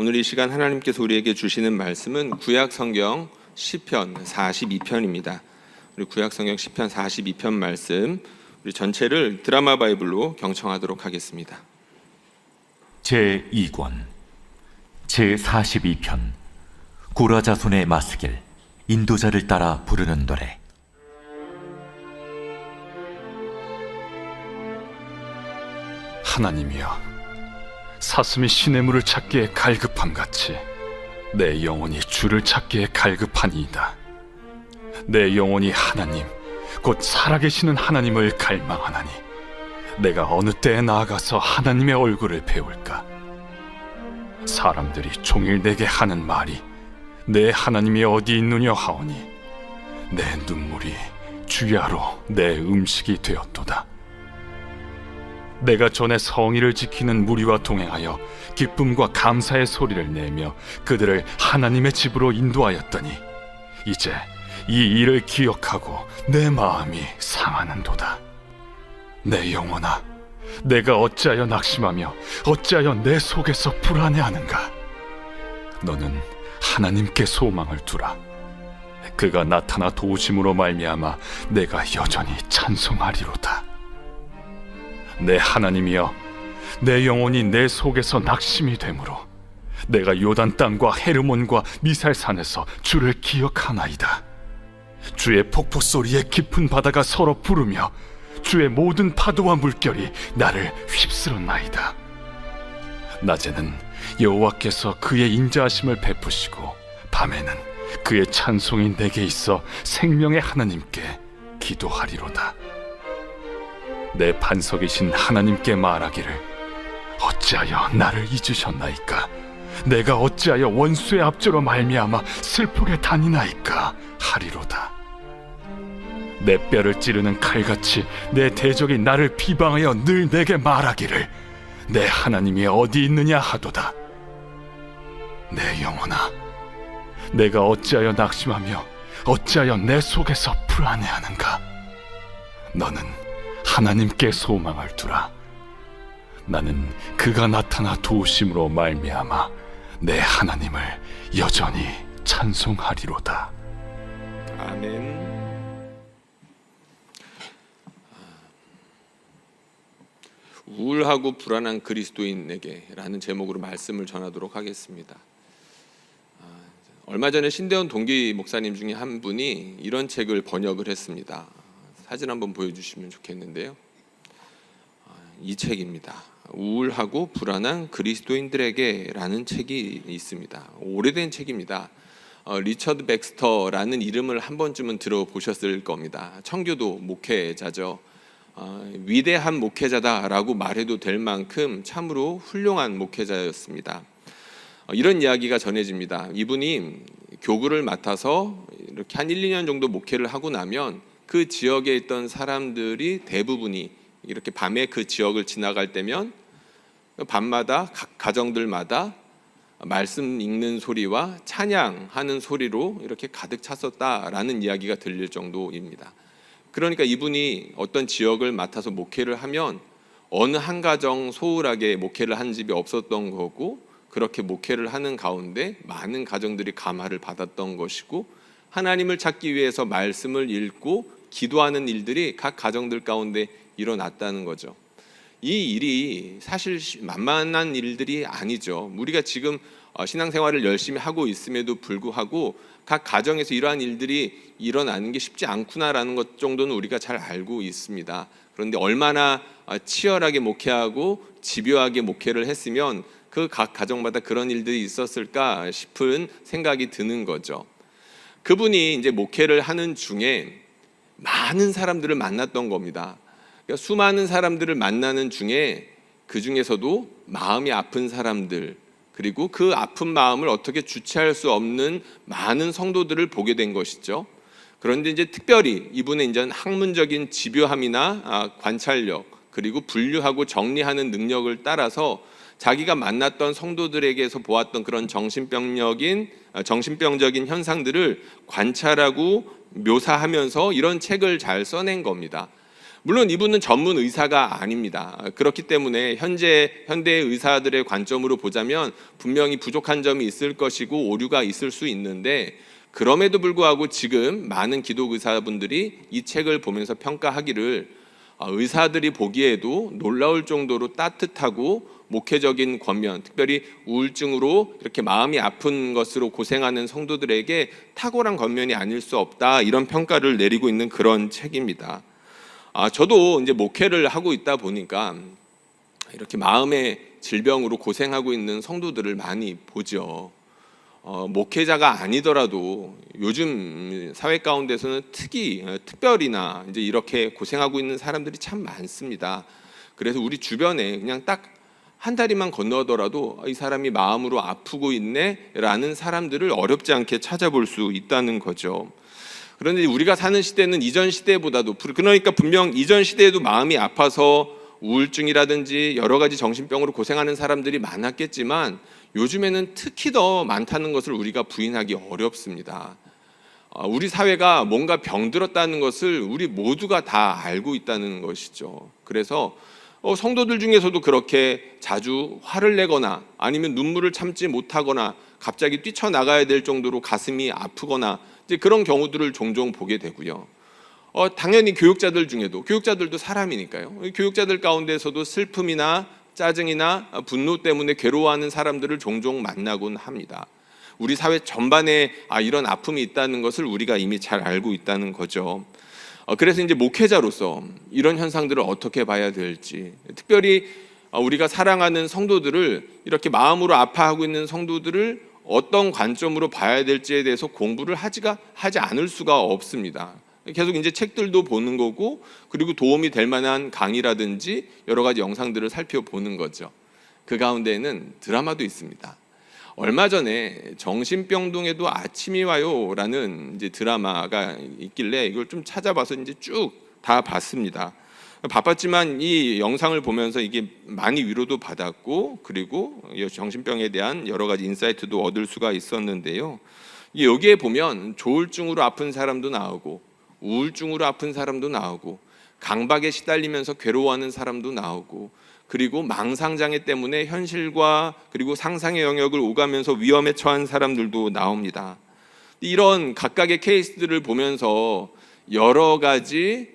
오늘 이 시간 하나님께서 우리에게 주시는 말씀은 구약 성경 시편 42편입니다. 우리 구약 성경 시편 42편 말씀, 우리 전체를 드라마 바이블로 경청하도록 하겠습니다. 제2권 제42편 고라 자손의 마스길, 인도자를 따라 부르는 노래. 하나님이여, 사슴이 시냇물을 찾기에 갈급함같이 내 영혼이 주를 찾기에 갈급하니이다. 내 영혼이 하나님, 곧 살아계시는 하나님을 갈망하나니 내가 어느 때에 나아가서 하나님의 얼굴을 배울까? 사람들이 종일 내게 하는 말이 내 하나님이 어디 있느냐 하오니 내 눈물이 주야로 내 음식이 되었도다. 내가 전에 성의를 지키는 무리와 동행하여 기쁨과 감사의 소리를 내며 그들을 하나님의 집으로 인도하였더니 이제 이 일을 기억하고 내 마음이 상하는도다. 내 영혼아, 내가 어찌하여 낙심하며 어찌하여 내 속에서 불안해하는가? 너는 하나님께 소망을 두라. 그가 나타나 도우심으로 말미암아 내가 여전히 찬송하리로다. 내 하나님이여, 내 영혼이 내 속에서 낙심이 되므로 내가 요단 땅과 헤르몬과 미살산에서 주를 기억하나이다. 주의 폭포 소리에 깊은 바다가 서로 부르며 주의 모든 파도와 물결이 나를 휩쓸었나이다. 낮에는 여호와께서 그의 인자하심을 베푸시고 밤에는 그의 찬송이 내게 있어 생명의 하나님께 기도하리로다. 내 반석이신 하나님께 말하기를 어찌하여 나를 잊으셨나이까? 내가 어찌하여 원수의 압제로 말미암아 슬프게 다니나이까 하리로다. 내 뼈를 찌르는 칼같이 내 대적이 나를 비방하여 늘 내게 말하기를 내 하나님이 어디 있느냐 하도다. 내 영혼아, 내가 어찌하여 낙심하며 어찌하여 내 속에서 불안해하는가? 너는 하나님께 소망을 두라. 나는 그가 나타나 도우심으로 말미암아 내 하나님을 여전히 찬송하리로다. 아멘. 우울하고 불안한 그리스도인에게 라는 제목으로 말씀을 전하도록 하겠습니다. 얼마 전에 신대원 동기 목사님 중에 한 분이 이런 책을 번역을 했습니다. 사진 한번 보여주시면 좋겠는데요. 이 책입니다. 우울하고 불안한 그리스도인들에게 라는 책이 있습니다. 오래된 책입니다. 리처드 백스터라는 이름을 한 번쯤은 들어보셨을 겁니다. 청교도 목회자죠. 위대한 목회자다라고 말해도 될 만큼 참으로 훌륭한 목회자였습니다. 이런 이야기가 전해집니다. 이분이 교구를 맡아서 이렇게 한 1, 2년 정도 목회를 하고 나면 그 지역에 있던 사람들이 대부분이 이렇게 밤에 그 지역을 지나갈 때면 밤마다 각 가정들마다 말씀 읽는 소리와 찬양하는 소리로 이렇게 가득 찼었다라는 이야기가 들릴 정도입니다. 그러니까 이분이 어떤 지역을 맡아서 목회를 하면 어느 한 가정 소홀하게 목회를 한 집이 없었던 거고, 그렇게 목회를 하는 가운데 많은 가정들이 감화를 받았던 것이고, 하나님을 찾기 위해서 말씀을 읽고 기도하는 일들이 각 가정들 가운데 일어났다는 거죠. 이 일이 사실 만만한 일들이 아니죠. 우리가 지금 신앙생활을 열심히 하고 있음에도 불구하고 각 가정에서 이러한 일들이 일어나는 게 쉽지 않구나라는 것 정도는 우리가 잘 알고 있습니다. 그런데 얼마나 치열하게 목회하고 집요하게 목회를 했으면 그 각 가정마다 그런 일들이 있었을까 싶은 생각이 드는 거죠. 그분이 이제 목회를 하는 중에 많은 사람들을 만났던 겁니다. 그러니까 수많은 사람들을 만나는 중에 그 중에서도 마음이 아픈 사람들, 그리고 그 아픈 마음을 어떻게 주체할 수 없는 많은 성도들을 보게 된 것이죠. 그런데 이제 특별히 이분의 이제 학문적인 집요함이나 관찰력, 그리고 분류하고 정리하는 능력을 따라서 자기가 만났던 성도들에게서 보았던 그런 정신병적인 현상들을 관찰하고 묘사하면서 이런 책을 잘 써낸 겁니다. 물론 이분은 전문 의사가 아닙니다. 그렇기 때문에 현재 현대의 의사들의 관점으로 보자면 분명히 부족한 점이 있을 것이고 오류가 있을 수 있는데, 그럼에도 불구하고 지금 많은 기독 의사분들이 이 책을 보면서 평가하기를 의사들이 보기에도 놀라울 정도로 따뜻하고 목회적인 권면, 특별히 우울증으로 이렇게 마음이 아픈 것으로 고생하는 성도들에게 탁월한 권면이 아닐 수 없다, 이런 평가를 내리고 있는 그런 책입니다. 저도 이제 목회를 하고 있다 보니까 이렇게 마음의 질병으로 고생하고 있는 성도들을 많이 보죠. 목회자가 아니더라도 요즘 사회 가운데서는 특별히나 이제 이렇게 고생하고 있는 사람들이 참 많습니다. 그래서 우리 주변에 그냥 딱 한 다리만 건너더라도 이 사람이 마음으로 아프고 있네라는 사람들을 어렵지 않게 찾아볼 수 있다는 거죠. 그런데 우리가 사는 시대는 이전 시대보다도, 그러니까 분명 이전 시대에도 마음이 아파서 우울증이라든지 여러 가지 정신병으로 고생하는 사람들이 많았겠지만 요즘에는 특히 더 많다는 것을 우리가 부인하기 어렵습니다. 우리 사회가 뭔가 병들었다는 것을 우리 모두가 다 알고 있다는 것이죠. 그래서 성도들 중에서도 그렇게 자주 화를 내거나 아니면 눈물을 참지 못하거나 갑자기 뛰쳐나가야 될 정도로 가슴이 아프거나 이제 그런 경우들을 종종 보게 되고요. 당연히 교육자들 중에도, 교육자들도 사람이니까요, 교육자들 가운데서도 슬픔이나 짜증이나 분노 때문에 괴로워하는 사람들을 종종 만나곤 합니다. 우리 사회 전반에 이런 아픔이 있다는 것을 우리가 이미 잘 알고 있다는 거죠. 그래서 이제 목회자로서 이런 현상들을 어떻게 봐야 될지, 특별히 우리가 사랑하는 성도들을, 이렇게 마음으로 아파하고 있는 성도들을 어떤 관점으로 봐야 될지에 대해서 공부를 하지 않을 수가 없습니다. 계속 이제 책들도 보는 거고, 그리고 도움이 될 만한 강의라든지 여러 가지 영상들을 살펴보는 거죠. 그 가운데에는 드라마도 있습니다. 얼마 전에 정신병동에도 아침이 와요라는 이제 드라마가 있길래 이걸 좀 찾아봐서 이제 쭉 다 봤습니다. 바빴지만 이 영상을 보면서 이게 많이 위로도 받았고, 그리고 정신병에 대한 여러 가지 인사이트도 얻을 수가 있었는데요. 여기에 보면 조울증으로 아픈 사람도 나오고, 우울증으로 아픈 사람도 나오고, 강박에 시달리면서 괴로워하는 사람도 나오고, 그리고 망상장애 때문에 현실과 그리고 상상의 영역을 오가면서 위험에 처한 사람들도 나옵니다. 이런 각각의 케이스들을 보면서 여러 가지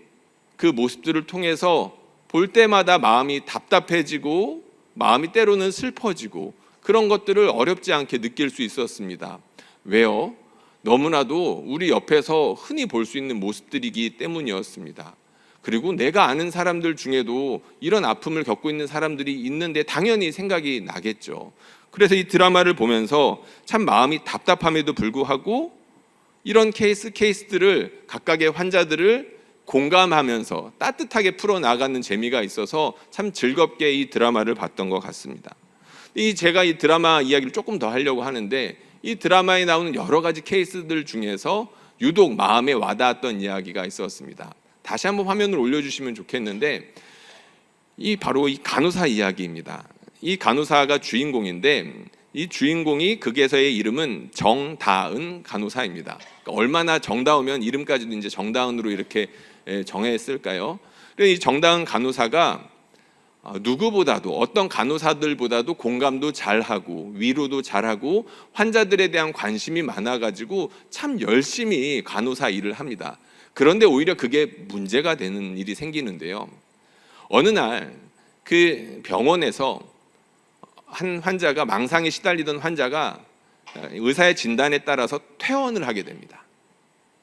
그 모습들을 통해서 볼 때마다 마음이 답답해지고, 마음이 때로는 슬퍼지고, 그런 것들을 어렵지 않게 느낄 수 있었습니다. 왜요? 너무나도 우리 옆에서 흔히 볼 수 있는 모습들이기 때문이었습니다. 그리고 내가 아는 사람들 중에도 이런 아픔을 겪고 있는 사람들이 있는데 당연히 생각이 나겠죠. 그래서 이 드라마를 보면서 참 마음이 답답함에도 불구하고 이런 케이스들을, 각각의 환자들을 공감하면서 따뜻하게 풀어나가는 재미가 있어서 참 즐겁게 이 드라마를 봤던 것 같습니다. 제가 이 드라마 이야기를 조금 더 하려고 하는데, 이 드라마에 나오는 여러 가지 케이스들 중에서 유독 마음에 와닿았던 이야기가 있었습니다. 다시 한번 화면을 올려주시면 좋겠는데, 바로 이 간호사 이야기입니다. 이 간호사가 주인공인데, 이 주인공이 극에서의 이름은 정다은 간호사입니다. 그러니까 얼마나 정다우면 이름까지도 이제 정다은으로 이렇게 정했을까요? 이 정다은 간호사가 누구보다도, 어떤 간호사들보다도 공감도 잘하고 위로도 잘하고 환자들에 대한 관심이 많아가지고 참 열심히 간호사 일을 합니다. 그런데 오히려 그게 문제가 되는 일이 생기는데요. 어느 날 그 병원에서 한 환자가, 망상에 시달리던 환자가 의사의 진단에 따라서 퇴원을 하게 됩니다.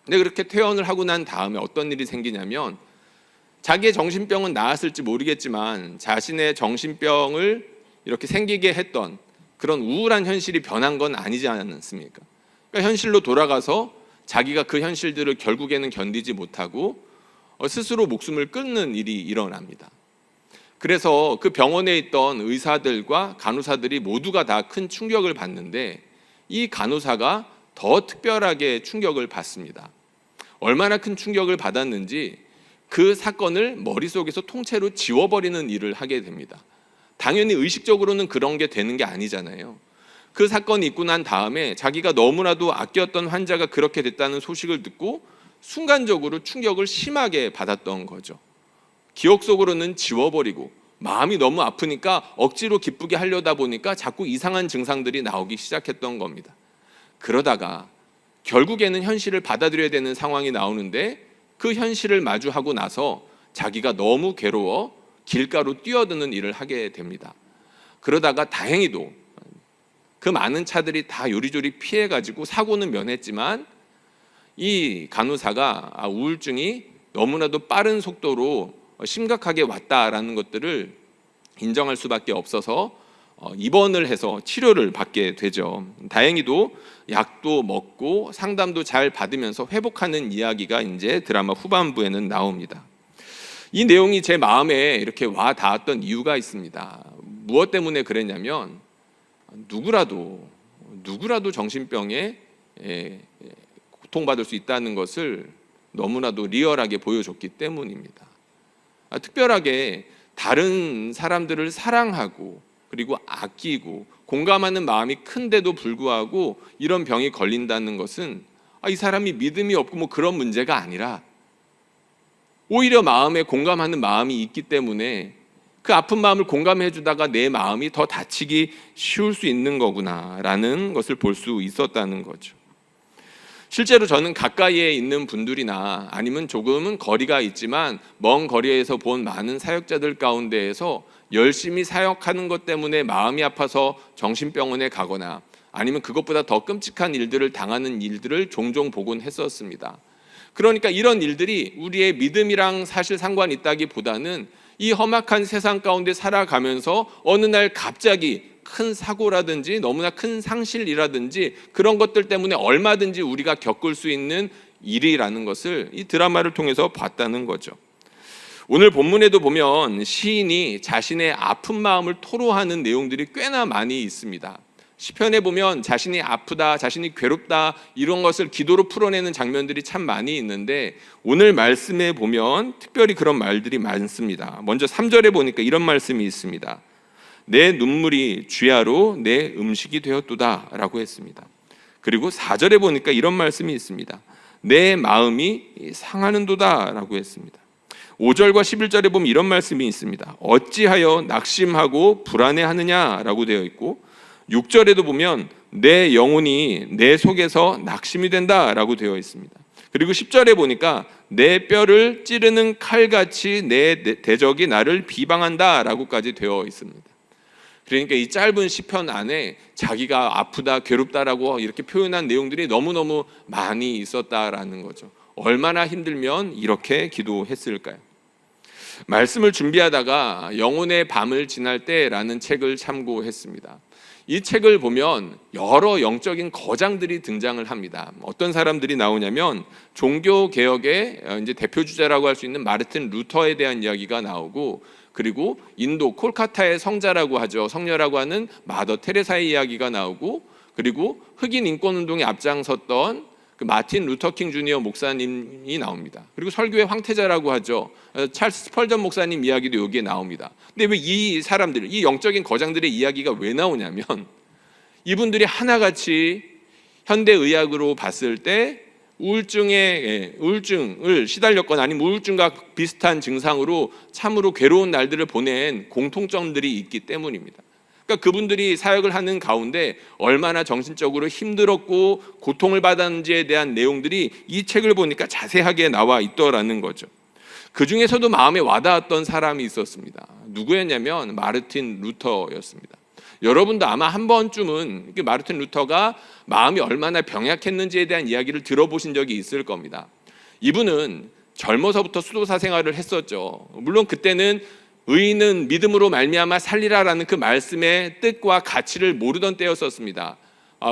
근데 그렇게 퇴원을 하고 난 다음에 어떤 일이 생기냐면, 자기의 정신병은 나았을지 모르겠지만 자신의 정신병을 이렇게 생기게 했던 그런 우울한 현실이 변한 건 아니지 않습니까? 그러니까 현실로 돌아가서 자기가 그 현실들을 결국에는 견디지 못하고 스스로 목숨을 끊는 일이 일어납니다. 그래서 그 병원에 있던 의사들과 간호사들이 모두가 다 큰 충격을 받는데, 이 간호사가 더 특별하게 충격을 받습니다. 얼마나 큰 충격을 받았는지 그 사건을 머릿속에서 통째로 지워버리는 일을 하게 됩니다. 당연히 의식적으로는 그런 게 되는 게 아니잖아요. 그 사건이 있고 난 다음에 자기가 너무나도 아꼈던 환자가 그렇게 됐다는 소식을 듣고 순간적으로 충격을 심하게 받았던 거죠. 기억 속으로는 지워버리고 마음이 너무 아프니까 억지로 기쁘게 하려다 보니까 자꾸 이상한 증상들이 나오기 시작했던 겁니다. 그러다가 결국에는 현실을 받아들여야 되는 상황이 나오는데 그 현실을 마주하고 나서 자기가 너무 괴로워 길가로 뛰어드는 일을 하게 됩니다. 그러다가 다행히도 그 많은 차들이 다 요리조리 피해가지고 사고는 면했지만 이 간호사가 우울증이 너무나도 빠른 속도로 심각하게 왔다라는 것들을 인정할 수밖에 없어서 입원을 해서 치료를 받게 되죠. 다행히도 약도 먹고 상담도 잘 받으면서 회복하는 이야기가 이제 드라마 후반부에는 나옵니다. 이 내용이 제 마음에 이렇게 와 닿았던 이유가 있습니다. 무엇 때문에 그랬냐면 누구라도 정신병에 고통받을 수 있다는 것을 너무나도 리얼하게 보여줬기 때문입니다. 특별하게 다른 사람들을 사랑하고 그리고 아끼고 공감하는 마음이 큰데도 불구하고 이런 병이 걸린다는 것은 이 사람이 믿음이 없고 뭐 그런 문제가 아니라 오히려 마음에 공감하는 마음이 있기 때문에 그 아픈 마음을 공감해 주다가 내 마음이 더 다치기 쉬울 수 있는 거구나라는 것을 볼 수 있었다는 거죠. 실제로 저는 가까이에 있는 분들이나 아니면 조금은 거리가 있지만 먼 거리에서 본 많은 사역자들 가운데에서 열심히 사역하는 것 때문에 마음이 아파서 정신병원에 가거나 아니면 그것보다 더 끔찍한 일들을 당하는 일들을 종종 보곤 했었습니다. 그러니까 이런 일들이 우리의 믿음이랑 사실 상관이 있다기보다는 이 험악한 세상 가운데 살아가면서 어느 날 갑자기 큰 사고라든지 너무나 큰 상실이라든지 그런 것들 때문에 얼마든지 우리가 겪을 수 있는 일이라는 것을 이 드라마를 통해서 봤다는 거죠. 오늘 본문에도 보면 시인이 자신의 아픈 마음을 토로하는 내용들이 꽤나 많이 있습니다. 시편에 보면 자신이 아프다, 자신이 괴롭다 이런 것을 기도로 풀어내는 장면들이 참 많이 있는데 오늘 말씀에 보면 특별히 그런 말들이 많습니다. 먼저 3절에 보니까 이런 말씀이 있습니다. 내 눈물이 주야로 내 음식이 되었도다 라고 했습니다. 그리고 4절에 보니까 이런 말씀이 있습니다. 내 마음이 상하는도다 라고 했습니다. 5절과 11절에 보면 이런 말씀이 있습니다. 어찌하여 낙심하고 불안해하느냐 라고 되어 있고 6절에도 보면 내 영혼이 내 속에서 낙심이 된다 라고 되어 있습니다. 그리고 10절에 보니까 내 뼈를 찌르는 칼같이 내 대적이 나를 비방한다 라고까지 되어 있습니다. 그러니까 이 짧은 시편 안에 자기가 아프다 괴롭다라고 이렇게 표현한 내용들이 너무너무 많이 있었다라는 거죠. 얼마나 힘들면 이렇게 기도했을까요? 말씀을 준비하다가 영혼의 밤을 지날 때라는 책을 참고했습니다. 이 책을 보면 여러 영적인 거장들이 등장을 합니다. 어떤 사람들이 나오냐면 종교 개혁의 이제 대표 주자라고 할 수 있는 마르틴 루터에 대한 이야기가 나오고 그리고 인도 콜카타의 성자라고 하죠. 성녀라고 하는 마더 테레사의 이야기가 나오고 그리고 흑인 인권 운동에 앞장섰던 그 마틴 루터킹 주니어 목사님이 나옵니다. 그리고 설교의 황태자라고 하죠. 찰스 스펄전 목사님 이야기도 여기에 나옵니다. 근데 왜 이 사람들, 이 영적인 거장들의 이야기가 왜 나오냐면 이분들이 하나같이 현대의학으로 봤을 때 우울증을 시달렸거나 아니면 우울증과 비슷한 증상으로 참으로 괴로운 날들을 보낸 공통점들이 있기 때문입니다. 그러니까 그분들이 사역을 하는 가운데 얼마나 정신적으로 힘들었고 고통을 받았는지에 대한 내용들이 이 책을 보니까 자세하게 나와 있더라는 거죠. 그 중에서도 마음에 와닿았던 사람이 있었습니다. 누구였냐면 마르틴 루터였습니다. 여러분도 아마 한 번쯤은 마르틴 루터가 마음이 얼마나 병약했는지에 대한 이야기를 들어보신 적이 있을 겁니다. 이분은 젊어서부터 수도사 생활을 했었죠. 물론 그때는 의인은 믿음으로 말미암아 살리라라는 그 말씀의 뜻과 가치를 모르던 때였었습니다.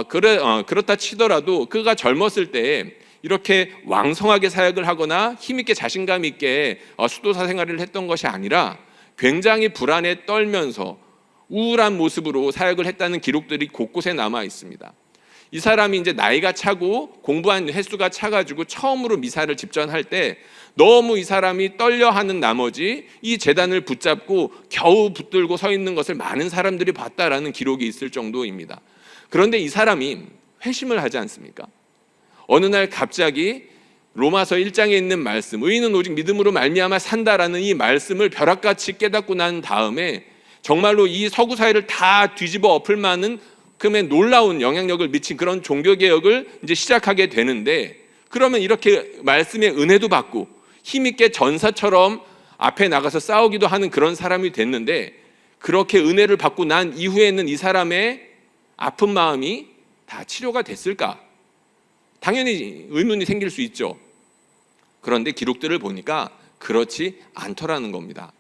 그렇다 치더라도 그가 젊었을 때 이렇게 왕성하게 사역을 하거나 힘있게 자신감 있게 수도사 생활을 했던 것이 아니라 굉장히 불안에 떨면서 우울한 모습으로 사역을 했다는 기록들이 곳곳에 남아 있습니다. 이 사람이 이제 나이가 차고 공부한 횟수가 차가지고 처음으로 미사를 집전할 때 너무 이 사람이 떨려하는 나머지 이 제단을 붙잡고 겨우 붙들고 서 있는 것을 많은 사람들이 봤다라는 기록이 있을 정도입니다. 그런데 이 사람이 회심을 하지 않습니까? 어느 날 갑자기 로마서 1장에 있는 말씀, 의인은 오직 믿음으로 말미암아 산다라는 이 말씀을 벼락같이 깨닫고 난 다음에 정말로 이 서구 사회를 다 뒤집어 엎을 만한 그의 놀라운 영향력을 미친 그런 종교개혁을 이제 시작하게 되는데, 그러면 이렇게 말씀의 은혜도 받고 힘있게 전사처럼 앞에 나가서 싸우기도 하는 그런 사람이 됐는데, 그렇게 은혜를 받고 난 이후에는 이 사람의 아픈 마음이 다 치료가 됐을까? 당연히 의문이 생길 수 있죠. 그런데 기록들을 보니까 그렇지 않더라는 겁니다.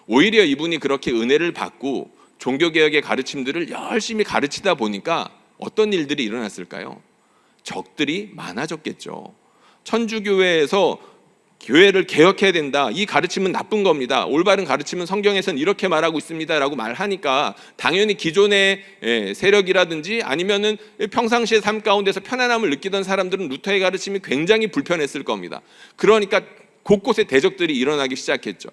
오히려 이분이 그렇게 은혜를 받고 종교개혁의 가르침들을 열심히 가르치다 보니까 어떤 일들이 일어났을까요? 적들이 많아졌겠죠. 천주교회에서 교회를 개혁해야 된다, 이 가르침은 나쁜 겁니다, 올바른 가르침은 성경에서는 이렇게 말하고 있습니다 라고 말하니까 당연히 기존의 세력이라든지 아니면은 평상시의 삶 가운데서 편안함을 느끼던 사람들은 루터의 가르침이 굉장히 불편했을 겁니다. 그러니까 곳곳에 대적들이 일어나기 시작했죠.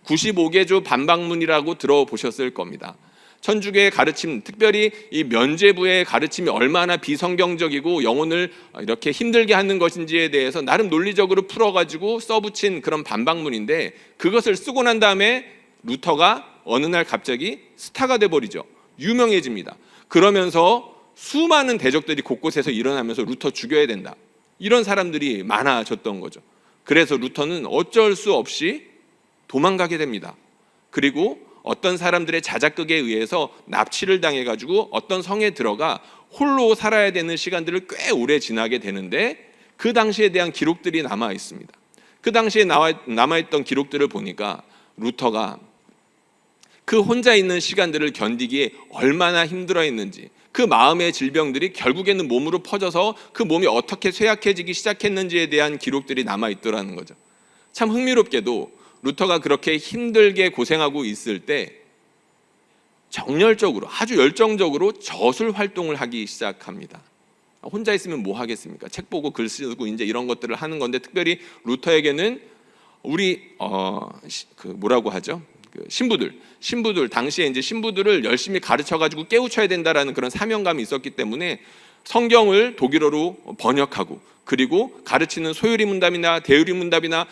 95개조 반박문이라고 들어보셨을 겁니다. 천주교의 가르침, 특별히 이 면죄부의 가르침이 얼마나 비성경적이고 영혼을 이렇게 힘들게 하는 것인지에 대해서 나름 논리적으로 풀어가지고 써붙인 그런 반박문인데, 그것을 쓰고 난 다음에 루터가 어느 날 갑자기 스타가 돼버리죠. 유명해집니다. 그러면서 수많은 대적들이 곳곳에서 일어나면서 루터 죽여야 된다, 이런 사람들이 많아졌던 거죠. 그래서 루터는 어쩔 수 없이 도망가게 됩니다. 그리고 어떤 사람들의 자작극에 의해서 납치를 당해가지고 어떤 성에 들어가 홀로 살아야 되는 시간들을 꽤 오래 지나게 되는데, 그 당시에 대한 기록들이 남아 있습니다. 그 당시에 남아있던 기록들을 보니까 루터가 그 혼자 있는 시간들을 견디기에 얼마나 힘들어했는지, 그 마음의 질병들이 결국에는 몸으로 퍼져서 그 몸이 어떻게 쇠약해지기 시작했는지에 대한 기록들이 남아 있더라는 거죠. 참 흥미롭게도 루터가 그렇게 힘들게 고생하고 있을 때 정열적으로, 아주 열정적으로 저술 활동을 하기 시작합니다. 혼자 있으면 뭐 하겠습니까? 책 보고 글 쓰고 이제 이런 것들을 하는 건데, 특별히 루터에게는 우리 뭐라고 하죠? 신부들 당시에 이제 신부들을 열심히 가르쳐 가지고 깨우쳐야 된다라는 그런 사명감이 있었기 때문에 성경을 독일어로 번역하고, 그리고 가르치는 소유리 문답이나 대유리 문답이나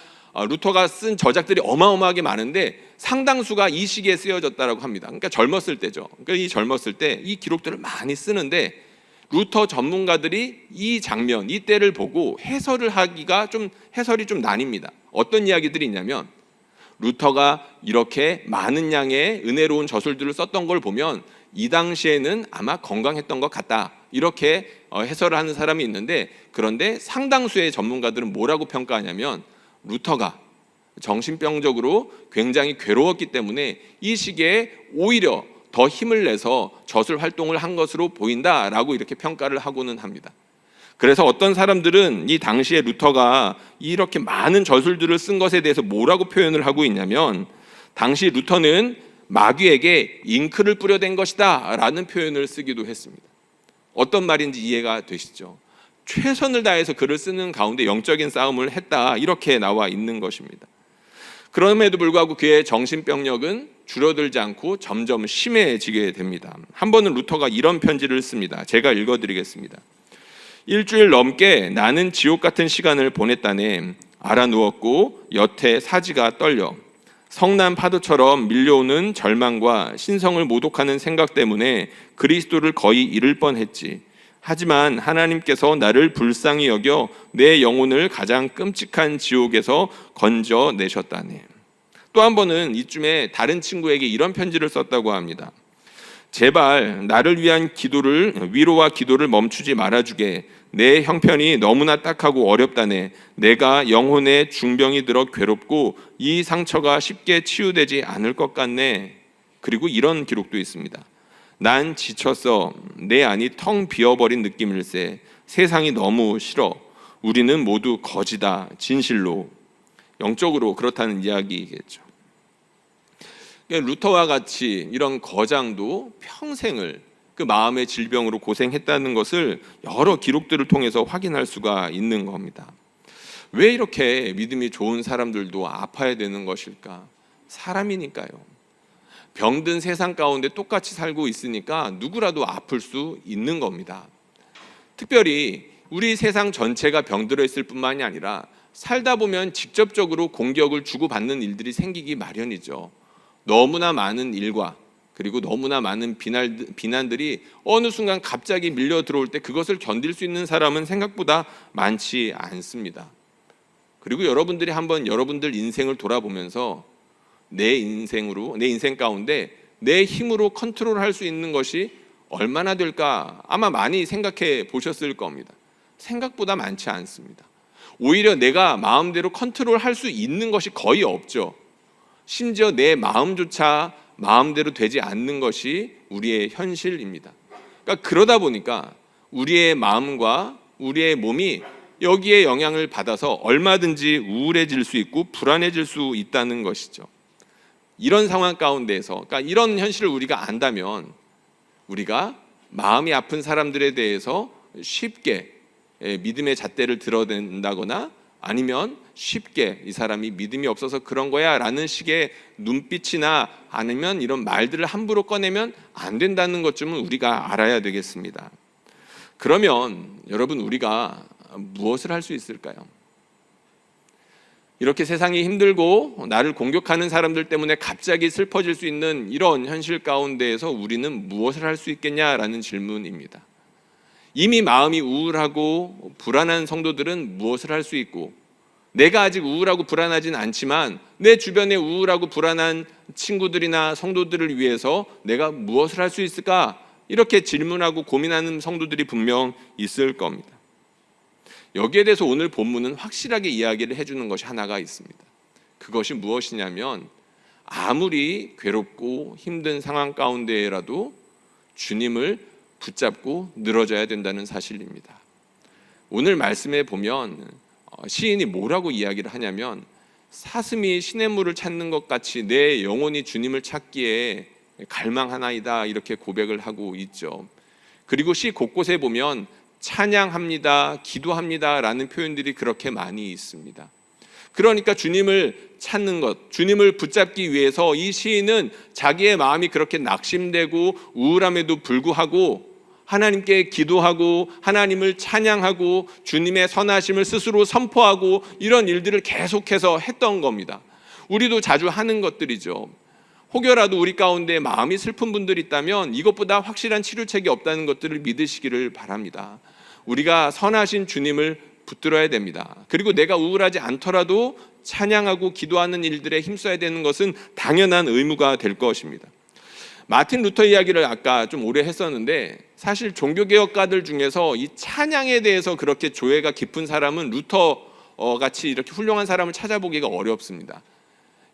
루터가 쓴 저작들이 어마어마하게 많은데 상당수가 이 시기에 쓰여졌다고 합니다. 그러니까 젊었을 때죠. 그러니까 이 젊었을 때 이 기록들을 많이 쓰는데, 루터 전문가들이 이 장면, 이 때를 보고 해설이 좀 나뉩니다. 어떤 이야기들이 있냐면, 루터가 이렇게 많은 양의 은혜로운 저술들을 썼던 걸 보면 이 당시에는 아마 건강했던 것 같다, 이렇게 해설을 하는 사람이 있는데, 그런데 상당수의 전문가들은 뭐라고 평가하냐면, 루터가 정신병적으로 굉장히 괴로웠기 때문에 이 시기에 오히려 더 힘을 내서 저술 활동을 한 것으로 보인다라고 이렇게 평가를 하고는 합니다. 그래서 어떤 사람들은 이 당시에 루터가 이렇게 많은 저술들을 쓴 것에 대해서 뭐라고 표현을 하고 있냐면, 당시 루터는 마귀에게 잉크를 뿌려댄 것이다 라는 표현을 쓰기도 했습니다. 어떤 말인지 이해가 되시죠? 최선을 다해서 글을 쓰는 가운데 영적인 싸움을 했다, 이렇게 나와 있는 것입니다. 그럼에도 불구하고 그의 정신병력은 줄어들지 않고 점점 심해지게 됩니다. 한 번은 루터가 이런 편지를 씁니다. 제가 읽어드리겠습니다. 일주일 넘게 나는 지옥 같은 시간을 보냈다네. 알아 누웠고 여태 사지가 떨려. 성난 파도처럼 밀려오는 절망과 신성을 모독하는 생각 때문에 그리스도를 거의 잃을 뻔했지. 하지만 하나님께서 나를 불쌍히 여겨 내 영혼을 가장 끔찍한 지옥에서 건져내셨다네. 또 한 번은 이쯤에 다른 친구에게 이런 편지를 썼다고 합니다. 제발 나를 위한 위로와 기도를 멈추지 말아주게. 내 형편이 너무나 딱하고 어렵다네. 내가 영혼에 중병이 들어 괴롭고 이 상처가 쉽게 치유되지 않을 것 같네. 그리고 이런 기록도 있습니다. 난 지쳤어. 내 안이 텅 비어버린 느낌일세. 세상이 너무 싫어. 우리는 모두 거지다. 진실로. 영적으로 그렇다는 이야기겠죠. 루터와 같이 이런 거장도 평생을 그 마음의 질병으로 고생했다는 것을 여러 기록들을 통해서 확인할 수가 있는 겁니다. 왜 이렇게 믿음이 좋은 사람들도 아파야 되는 것일까? 사람이니까요. 병든 세상 가운데 똑같이 살고 있으니까 누구라도 아플 수 있는 겁니다. 특별히 우리 세상 전체가 병들어 있을 뿐만이 아니라 살다 보면 직접적으로 공격을 주고받는 일들이 생기기 마련이죠. 너무나 많은 일과 그리고 너무나 많은 비난들이 어느 순간 갑자기 밀려 들어올 때 그것을 견딜 수 있는 사람은 생각보다 많지 않습니다. 그리고 여러분들이 한번 여러분들 인생을 돌아보면서 내 인생 가운데 내 힘으로 컨트롤할 수 있는 것이 얼마나 될까 아마 많이 생각해 보셨을 겁니다. 생각보다 많지 않습니다. 오히려 내가 마음대로 컨트롤할 수 있는 것이 거의 없죠. 심지어 내 마음조차 마음대로 되지 않는 것이 우리의 현실입니다. 그러니까 그러다 보니까 우리의 마음과 우리의 몸이 여기에 영향을 받아서 얼마든지 우울해질 수 있고 불안해질 수 있다는 것이죠. 이런 상황 가운데에서, 그러니까 이런 현실을 우리가 안다면 우리가 마음이 아픈 사람들에 대해서 쉽게 믿음의 잣대를 드러낸다거나 아니면 쉽게 이 사람이 믿음이 없어서 그런 거야 라는 식의 눈빛이나 아니면 이런 말들을 함부로 꺼내면 안 된다는 것쯤은 우리가 알아야 되겠습니다. 그러면 여러분, 우리가 무엇을 할 수 있을까요? 이렇게 세상이 힘들고 나를 공격하는 사람들 때문에 갑자기 슬퍼질 수 있는 이런 현실 가운데에서 우리는 무엇을 할 수 있겠냐라는 질문입니다. 이미 마음이 우울하고 불안한 성도들은 무엇을 할 수 있고, 내가 아직 우울하고 불안하진 않지만 내 주변에 우울하고 불안한 친구들이나 성도들을 위해서 내가 무엇을 할 수 있을까? 이렇게 질문하고 고민하는 성도들이 분명 있을 겁니다. 여기에 대해서 오늘 본문은 확실하게 이야기를 해주는 것이 하나가 있습니다. 그것이 무엇이냐면, 아무리 괴롭고 힘든 상황 가운데라도 주님을 붙잡고 늘어져야 된다는 사실입니다. 오늘 말씀에 보면 시인이 뭐라고 이야기를 하냐면, 사슴이 시냇물을 찾는 것 같이 내 영혼이 주님을 찾기에 갈망하나이다, 이렇게 고백을 하고 있죠. 그리고 시 곳곳에 보면 찬양합니다, 기도합니다 라는 표현들이 그렇게 많이 있습니다. 그러니까 주님을 찾는 것, 주님을 붙잡기 위해서 이 시인은 자기의 마음이 그렇게 낙심되고 우울함에도 불구하고 하나님께 기도하고 하나님을 찬양하고 주님의 선하심을 스스로 선포하고 이런 일들을 계속해서 했던 겁니다. 우리도 자주 하는 것들이죠. 혹여라도 우리 가운데 마음이 슬픈 분들이 있다면 이것보다 확실한 치료책이 없다는 것들을 믿으시기를 바랍니다. 우리가 선하신 주님을 붙들어야 됩니다. 그리고 내가 우울하지 않더라도 찬양하고 기도하는 일들에 힘써야 되는 것은 당연한 의무가 될 것입니다. 마틴 루터 이야기를 아까 좀 오래 했었는데, 사실 종교개혁가들 중에서 이 찬양에 대해서 그렇게 조예가 깊은 사람은 루터 같이 이렇게 훌륭한 사람을 찾아보기가 어렵습니다.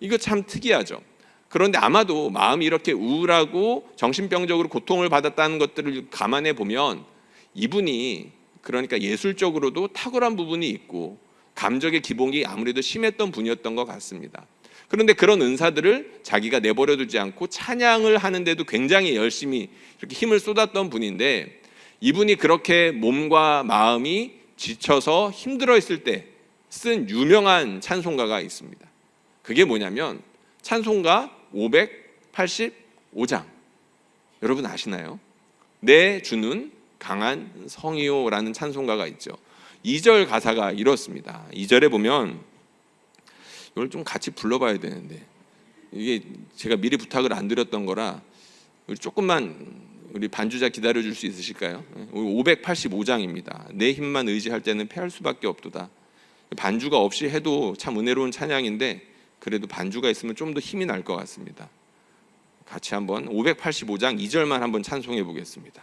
이거 참 특이하죠. 그런데 아마도 마음이 이렇게 우울하고 정신병적으로 고통을 받았다는 것들을 감안해 보면 이분이, 그러니까 예술적으로도 탁월한 부분이 있고 감정의 기복이 아무래도 심했던 분이었던 것 같습니다. 그런데 그런 은사들을 자기가 내버려 두지 않고 찬양을 하는데도 굉장히 열심히 이렇게 힘을 쏟았던 분인데, 이분이 그렇게 몸과 마음이 지쳐서 힘들어 있을 때 쓴 유명한 찬송가가 있습니다. 그게 뭐냐면 찬송가 585장. 여러분 아시나요? 내 주는 강한 성이요라는 찬송가가 있죠. 2절 가사가 이렇습니다. 2절에 보면, 이걸 좀 같이 불러봐야 되는데 이게 제가 미리 부탁을 안 드렸던 거라 조금만 우리 반주자 기다려줄 수 있으실까요? 585장입니다. 내 힘만 의지할 때는 패할 수밖에 없도다. 반주가 없이 해도 참 은혜로운 찬양인데 그래도 반주가 있으면 좀 더 힘이 날 것 같습니다. 같이 한번 585장 2절만 한번 찬송해 보겠습니다.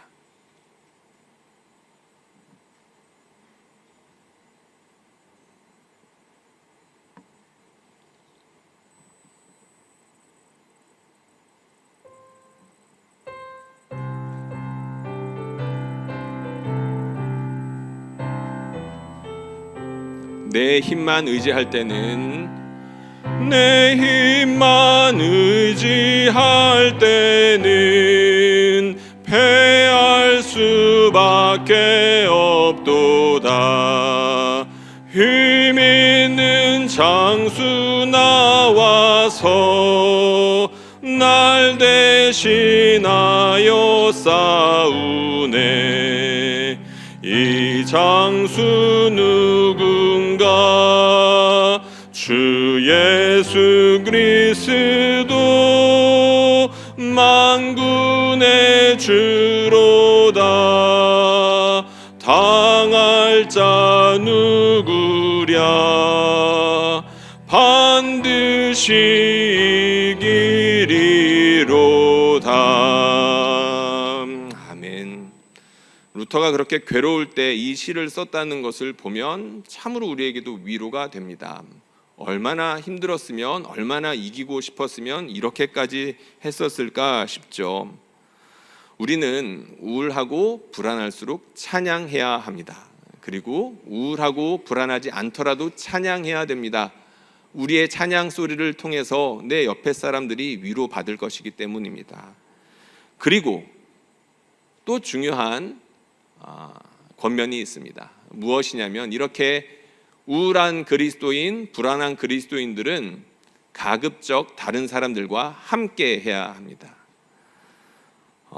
내 힘만 의지할 때는, 내 힘만 의지할 때는 패할 수밖에 없도다. 힘 있는 장수 나와서 날 대신하여 싸우네. 이 장수 누군가 예수 그리스도 만군의 주로다. 당할 자 누구랴 반드시 이기리로다. 아멘. 루터가 그렇게 괴로울 때 이 시를 썼다는 것을 보면 참으로 우리에게도 위로가 됩니다. 얼마나 힘들었으면, 얼마나 이기고 싶었으면 이렇게까지 했었을까 싶죠. 우리는 우울하고 불안할수록 찬양해야 합니다. 그리고 우울하고 불안하지 않더라도 찬양해야 됩니다. 우리의 찬양 소리를 통해서 내 옆에 사람들이 위로받을 것이기 때문입니다. 그리고 또 중요한 권면이 있습니다. 무엇이냐면, 이렇게 우울한 그리스도인, 불안한 그리스도인들은 가급적 다른 사람들과 함께 해야 합니다.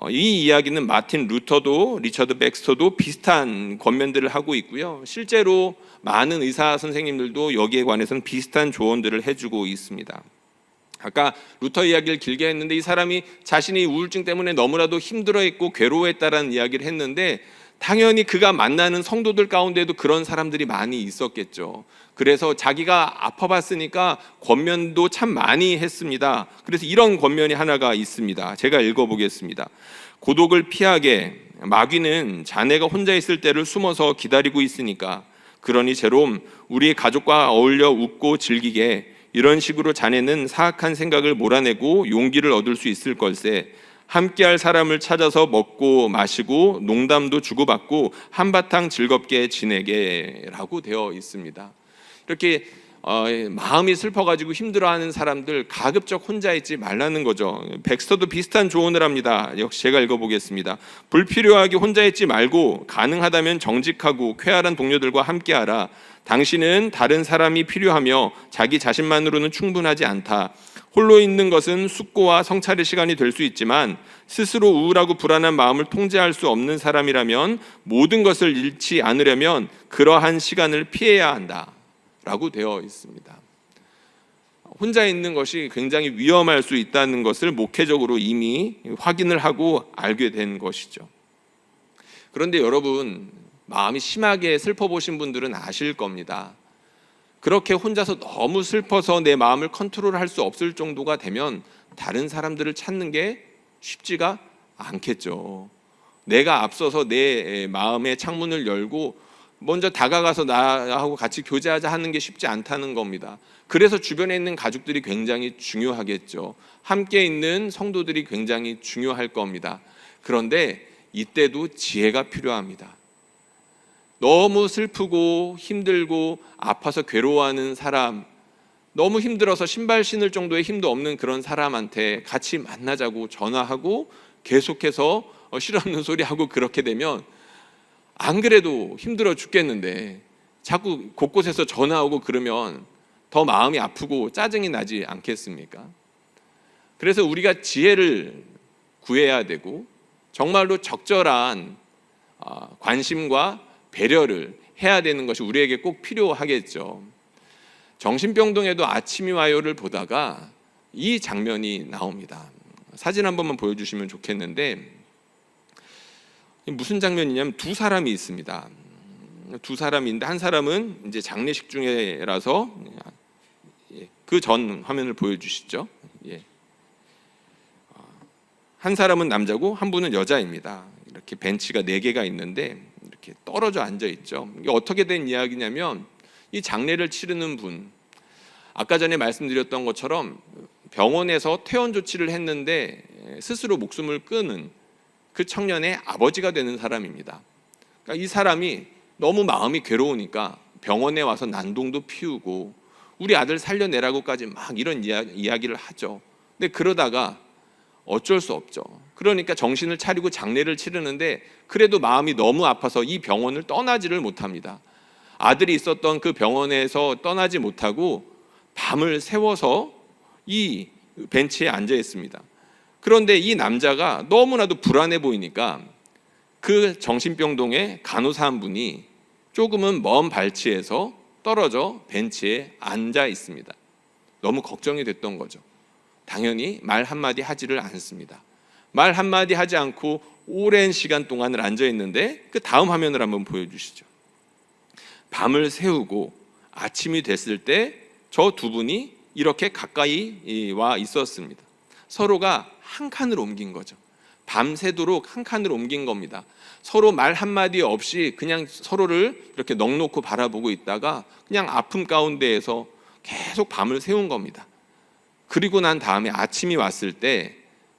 이 이야기는 마틴 루터도 리처드 백스터도 비슷한 권면들을 하고 있고요. 실제로 많은 의사 선생님들도 여기에 관해서는 비슷한 조언들을 해주고 있습니다. 아까 루터 이야기를 길게 했는데, 이 사람이 자신이 우울증 때문에 너무나도 힘들어했고 괴로워했다라는 이야기를 했는데, 당연히 그가 만나는 성도들 가운데도 그런 사람들이 많이 있었겠죠. 그래서 자기가 아파봤으니까 권면도 참 많이 했습니다. 그래서 이런 권면이 하나가 있습니다. 제가 읽어보겠습니다. 고독을 피하게, 마귀는 자네가 혼자 있을 때를 숨어서 기다리고 있으니까. 그러니 제롬, 우리 가족과 어울려 웃고 즐기게. 이런 식으로 자네는 사악한 생각을 몰아내고 용기를 얻을 수 있을 걸세. 함께할 사람을 찾아서 먹고 마시고 농담도 주고받고 한바탕 즐겁게 지내게라고 되어 있습니다. 이렇게 마음이 슬퍼가지고 힘들어하는 사람들 가급적 혼자 있지 말라는 거죠. 백스터도 비슷한 조언을 합니다. 역시 제가 읽어보겠습니다. 불필요하게 혼자 있지 말고 가능하다면 정직하고 쾌활한 동료들과 함께하라. 당신은 다른 사람이 필요하며 자기 자신만으로는 충분하지 않다. 홀로 있는 것은 숙고와 성찰의 시간이 될 수 있지만 스스로 우울하고 불안한 마음을 통제할 수 없는 사람이라면 모든 것을 잃지 않으려면 그러한 시간을 피해야 한다 라고 되어 있습니다. 혼자 있는 것이 굉장히 위험할 수 있다는 것을 목회적으로 이미 확인을 하고 알게 된 것이죠. 그런데 여러분, 마음이 심하게 슬퍼 보신 분들은 아실 겁니다. 그렇게 혼자서 너무 슬퍼서 내 마음을 컨트롤할 수 없을 정도가 되면 다른 사람들을 찾는 게 쉽지가 않겠죠. 내가 앞서서 내 마음의 창문을 열고 먼저 다가가서 나하고 같이 교제하자 하는 게 쉽지 않다는 겁니다. 그래서 주변에 있는 가족들이 굉장히 중요하겠죠. 함께 있는 성도들이 굉장히 중요할 겁니다. 그런데 이때도 지혜가 필요합니다. 너무 슬프고 힘들고 아파서 괴로워하는 사람, 너무 힘들어서 신발 신을 정도의 힘도 없는 그런 사람한테 같이 만나자고 전화하고 계속해서 실없는 소리하고 그렇게 되면 안 그래도 힘들어 죽겠는데 자꾸 곳곳에서 전화 오고 그러면 더 마음이 아프고 짜증이 나지 않겠습니까? 그래서 우리가 지혜를 구해야 되고 정말로 적절한 관심과 배려를 해야 되는 것이 우리에게 꼭 필요하겠죠. 정신병동에도 아침이 와요를 보다가 이 장면이 나옵니다. 사진 한 번만 보여주시면 좋겠는데, 무슨 장면이냐면 두 사람이 있습니다. 두 사람인데 한 사람은 이제 장례식 중에라서 그 전 화면을 보여주시죠. 한 사람은 남자고 한 분은 여자입니다. 이렇게 벤치가 4개가 있는데 이렇게 떨어져 앉아 있죠. 이게 어떻게 된 이야기냐면, 이 장례를 치르는 분, 아까 전에 말씀드렸던 것처럼 병원에서 퇴원 조치를 했는데 스스로 목숨을 끊은 그 청년의 아버지가 되는 사람입니다. 그러니까 이 사람이 너무 마음이 괴로우니까 병원에 와서 난동도 피우고 우리 아들 살려내라고까지 막 이런 이야기를 하죠. 근데 그러다가 어쩔 수 없죠. 그러니까 정신을 차리고 장례를 치르는데 그래도 마음이 너무 아파서 이 병원을 떠나지를 못합니다. 아들이 있었던 그 병원에서 떠나지 못하고 밤을 새워서 이 벤치에 앉아 있습니다. 그런데 이 남자가 너무나도 불안해 보이니까 그 정신병동의 간호사 한 분이 조금은 먼 발치에서 떨어져 벤치에 앉아 있습니다. 너무 걱정이 됐던 거죠. 당연히 말 한마디 하지를 않습니다. 말 한마디 하지 않고 오랜 시간 동안을 앉아 있는데 그 다음 화면을 한번 보여주시죠. 밤을 새우고 아침이 됐을 때 저 두 분이 이렇게 가까이 와 있었습니다. 서로가 한 칸을 옮긴 거죠. 밤새도록 한 칸을 옮긴 겁니다. 서로 말 한마디 없이 그냥 서로를 이렇게 넋놓고 바라보고 있다가 그냥 아픔 가운데에서 계속 밤을 새운 겁니다. 그리고 난 다음에 아침이 왔을 때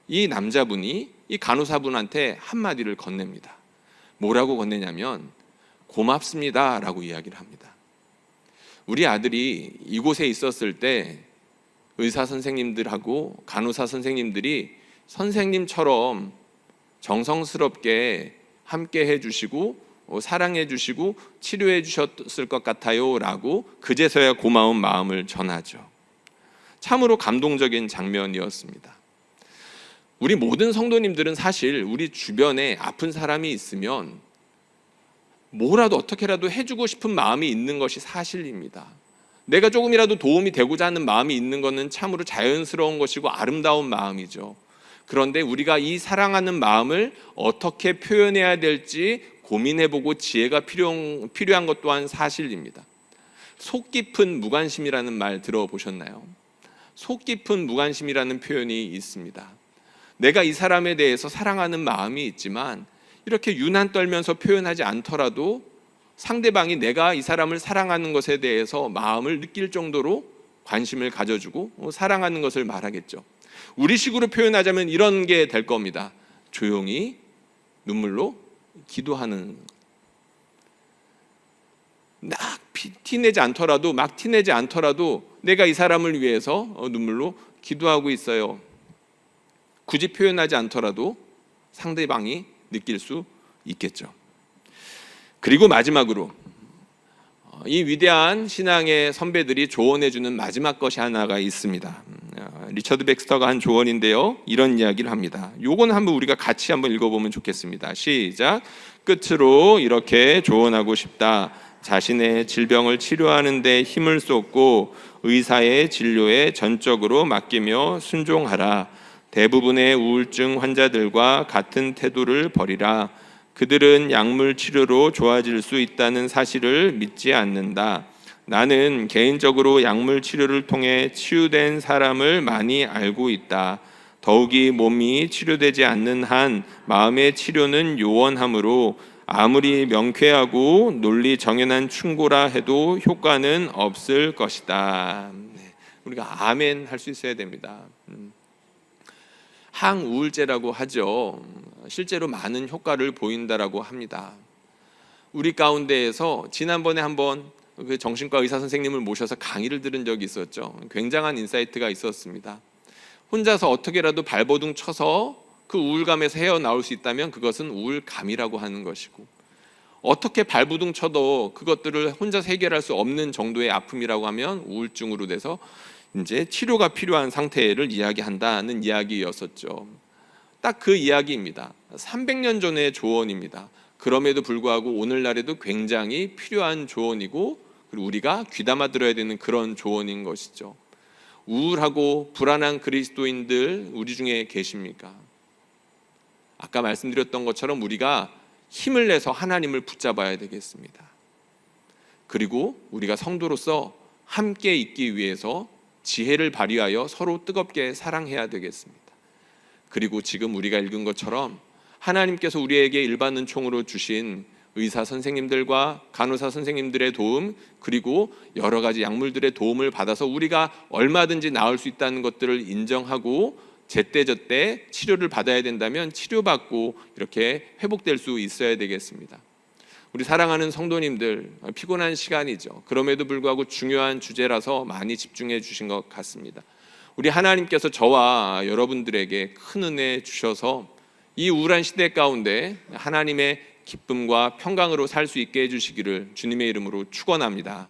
이 남자분이 이 간호사분한테 한마디를 건넵니다. 뭐라고 건네냐면 고맙습니다 라고 이야기를 합니다. 우리 아들이 이곳에 있었을 때 의사 선생님들하고 간호사 선생님들이 선생님처럼 정성스럽게 함께 해주시고 사랑해 주시고 치료해 주셨을 것 같아요 라고 그제서야 고마운 마음을 전하죠. 참으로 감동적인 장면이었습니다. 우리 모든 성도님들은 사실 우리 주변에 아픈 사람이 있으면 뭐라도 어떻게라도 해주고 싶은 마음이 있는 것이 사실입니다. 내가 조금이라도 도움이 되고자 하는 마음이 있는 것은 참으로 자연스러운 것이고 아름다운 마음이죠. 그런데 우리가 이 사랑하는 마음을 어떻게 표현해야 될지 고민해보고 지혜가 필요한 것 또한 사실입니다. 속 깊은 무관심이라는 말 들어보셨나요? 속 깊은 무관심이라는 표현이 있습니다. 내가 이 사람에 대해서 사랑하는 마음이 있지만 이렇게 유난 떨면서 표현하지 않더라도 상대방이 내가 이 사람을 사랑하는 것에 대해서 마음을 느낄 정도로 관심을 가져주고 사랑하는 것을 말하겠죠. 우리식으로 표현하자면 이런 게 될 겁니다. 조용히 눈물로 기도하는, 막 티내지 않더라도 내가 이 사람을 위해서 눈물로 기도하고 있어요. 굳이 표현하지 않더라도 상대방이 느낄 수 있겠죠. 그리고 마지막으로 이 위대한 신앙의 선배들이 조언해주는 마지막 것이 하나가 있습니다. 리처드 백스터가 한 조언인데요, 이런 이야기를 합니다. 요건 한번 우리가 같이 한번 읽어보면 좋겠습니다. 시작. 끝으로 이렇게 조언하고 싶다. 자신의 질병을 치료하는 데 힘을 쏟고 의사의 진료에 전적으로 맡기며 순종하라. 대부분의 우울증 환자들과 같은 태도를 버리라. 그들은 약물 치료로 좋아질 수 있다는 사실을 믿지 않는다. 나는 개인적으로 약물 치료를 통해 치유된 사람을 많이 알고 있다. 더욱이 몸이 치료되지 않는 한 마음의 치료는 요원하므로 아무리 명쾌하고 논리 정연한 충고라 해도 효과는 없을 것이다. 우리가 아멘 할 수 있어야 됩니다. 항우울제라고 하죠. 실제로 많은 효과를 보인다라고 합니다. 우리 가운데에서 지난번에 한번 그 정신과 의사 선생님을 모셔서 강의를 들은 적이 있었죠. 굉장한 인사이트가 있었습니다. 혼자서 어떻게라도 발버둥 쳐서 그 우울감에서 헤어나올 수 있다면 그것은 우울감이라고 하는 것이고, 어떻게 발버둥 쳐도 그것들을 혼자서 해결할 수 없는 정도의 아픔이라고 하면 우울증으로 돼서 이제 치료가 필요한 상태를 이야기한다는 이야기였었죠. 딱 그 이야기입니다. 300년 전의 조언입니다. 그럼에도 불구하고 오늘날에도 굉장히 필요한 조언이고, 그리고 우리가 귀담아 들어야 되는 그런 조언인 것이죠. 우울하고 불안한 그리스도인들 우리 중에 계십니까? 아까 말씀드렸던 것처럼 우리가 힘을 내서 하나님을 붙잡아야 되겠습니다. 그리고 우리가 성도로서 함께 있기 위해서 지혜를 발휘하여 서로 뜨겁게 사랑해야 되겠습니다. 그리고 지금 우리가 읽은 것처럼 하나님께서 우리에게 일받는 총으로 주신 의사 선생님들과 간호사 선생님들의 도움, 그리고 여러 가지 약물들의 도움을 받아서 우리가 얼마든지 나을 수 있다는 것들을 인정하고 제때제때 치료를 받아야 된다면 치료받고 이렇게 회복될 수 있어야 되겠습니다. 우리 사랑하는 성도님들, 피곤한 시간이죠. 그럼에도 불구하고 중요한 주제라서 많이 집중해 주신 것 같습니다. 우리 하나님께서 저와 여러분들에게 큰 은혜 주셔서 이 우울한 시대 가운데 하나님의 기쁨과 평강으로 살 수 있게 해주시기를 주님의 이름으로 축원합니다.